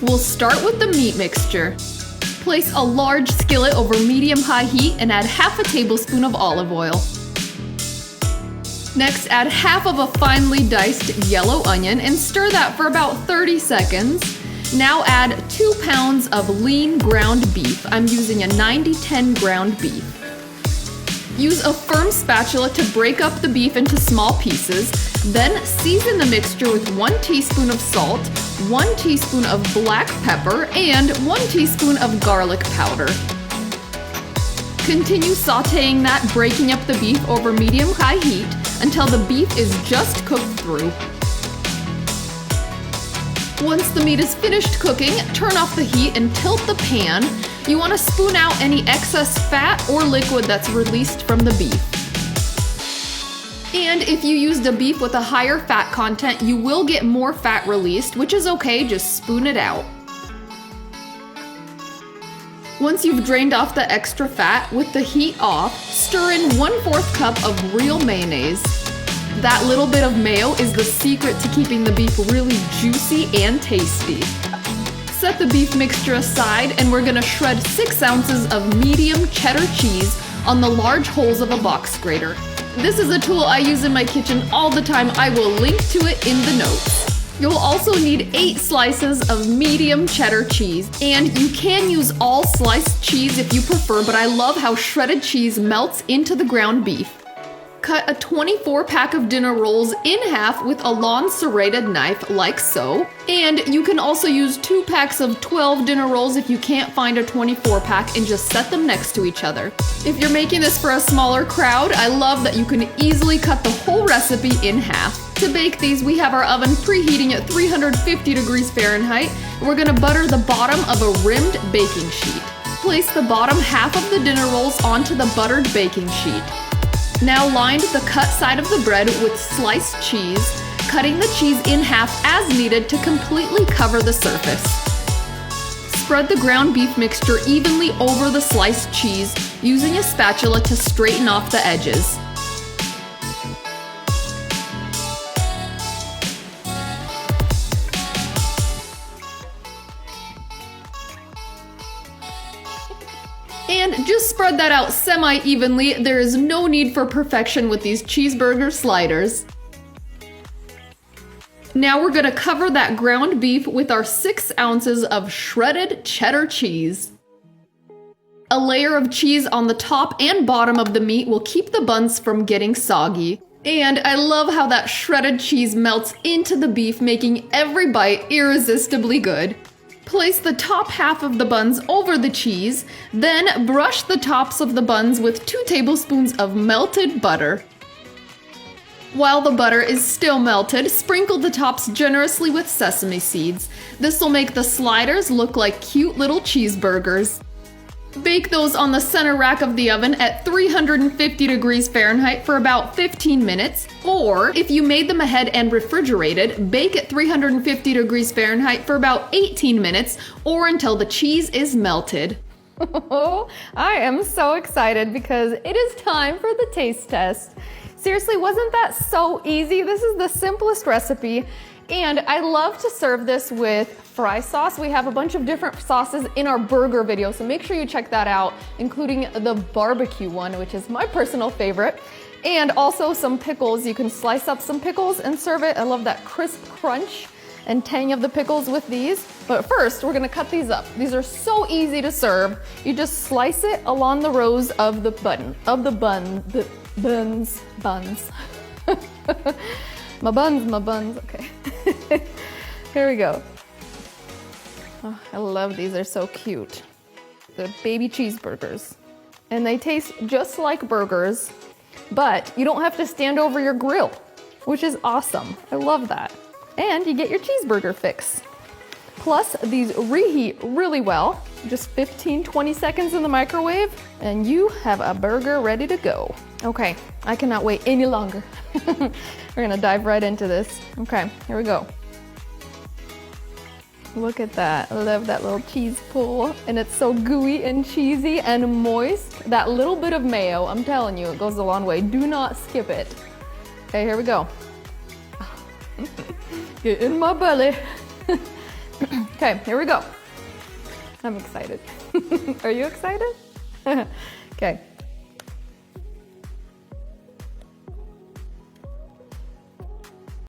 We'll start with the meat mixture. Place a large skillet over medium-high heat and add half a tablespoon of olive oil. Next, add half of a finely diced yellow onion and stir that for about 30 seconds. Now add 2 pounds of lean ground beef. I'm using a 90-10 ground beef. Use a firm spatula to break up the beef into small pieces. Then season the mixture with 1 teaspoon of salt, 1 teaspoon of black pepper, and 1 teaspoon of garlic powder. Continue sauteing that, breaking up the beef over medium-high heat until the beef is just cooked through. Once the meat is finished cooking, turn off the heat and tilt the pan. You want to spoon out any excess fat or liquid that's released from the beef. And if you used a beef with a higher fat content, you will get more fat released, which is okay, just spoon it out. Once you've drained off the extra fat, with the heat off, stir in 1/4 cup of real mayonnaise. That little bit of mayo is the secret to keeping the beef really juicy and tasty. Set the beef mixture aside and we're gonna shred 6 ounces of medium cheddar cheese on the large holes of a box grater. This is a tool I use in my kitchen all the time. I will link to it in the notes. You'll also need 8 slices of medium cheddar cheese, and you can use all sliced cheese if you prefer, but I love how shredded cheese melts into the ground beef. Cut a 24-pack of dinner rolls in half with a long serrated knife, like so. And you can also use 2 packs of 12 dinner rolls if you can't find a 24-pack and just set them next to each other. If you're making this for a smaller crowd, I love that you can easily cut the whole recipe in half. To bake these, we have our oven preheating at 350 degrees Fahrenheit. We're gonna butter the bottom of a rimmed baking sheet. Place the bottom half of the dinner rolls onto the buttered baking sheet. Now line the cut side of the bread with sliced cheese, cutting the cheese in half as needed to completely cover the surface. Spread the ground beef mixture evenly over the sliced cheese, using a spatula to straighten off the edges. And just spread that out semi-evenly. There is no need for perfection with these cheeseburger sliders. Now we're gonna cover that ground beef with our 6 ounces of shredded cheddar cheese. A layer of cheese on the top and bottom of the meat will keep the buns from getting soggy. And I love how that shredded cheese melts into the beef, making every bite irresistibly good. Place the top half of the buns over the cheese, then brush the tops of the buns with 2 tablespoons of melted butter. While the butter is still melted, sprinkle the tops generously with sesame seeds. This will make the sliders look like cute little cheeseburgers. Bake those on the center rack of the oven at 350 degrees Fahrenheit for about 15 minutes. Or, if you made them ahead and refrigerated, bake at 350 degrees Fahrenheit for about 18 minutes or until the cheese is melted. I am so excited because it is time for the taste test. Seriously, wasn't that so easy? This is the simplest recipe. And I love to serve this with fry sauce. We have a bunch of different sauces in our burger video, so make sure you check that out, including the barbecue one, which is my personal favorite. And also some pickles. You can slice up some pickles and serve it. I love that crisp crunch and tang of the pickles with these. But first, we're gonna cut these up. These are so easy to serve. You just slice it along the rows of the buns. My buns, okay. Here we go. Oh, I love these, they're so cute. The baby cheeseburgers. And they taste just like burgers, but you don't have to stand over your grill, which is awesome. I love that. And you get your cheeseburger fix. Plus, these reheat really well. Just 15-20 seconds in the microwave, and you have a burger ready to go. Okay, I cannot wait any longer. We're gonna dive right into this. Okay, here we go. Look at that. I love that little cheese pool. And it's so gooey and cheesy and moist. That little bit of mayo, I'm telling you, it goes a long way. Do not skip it. Okay, here we go. Get in my belly. Okay, Okay, here we go. I'm excited. Are you excited? Okay.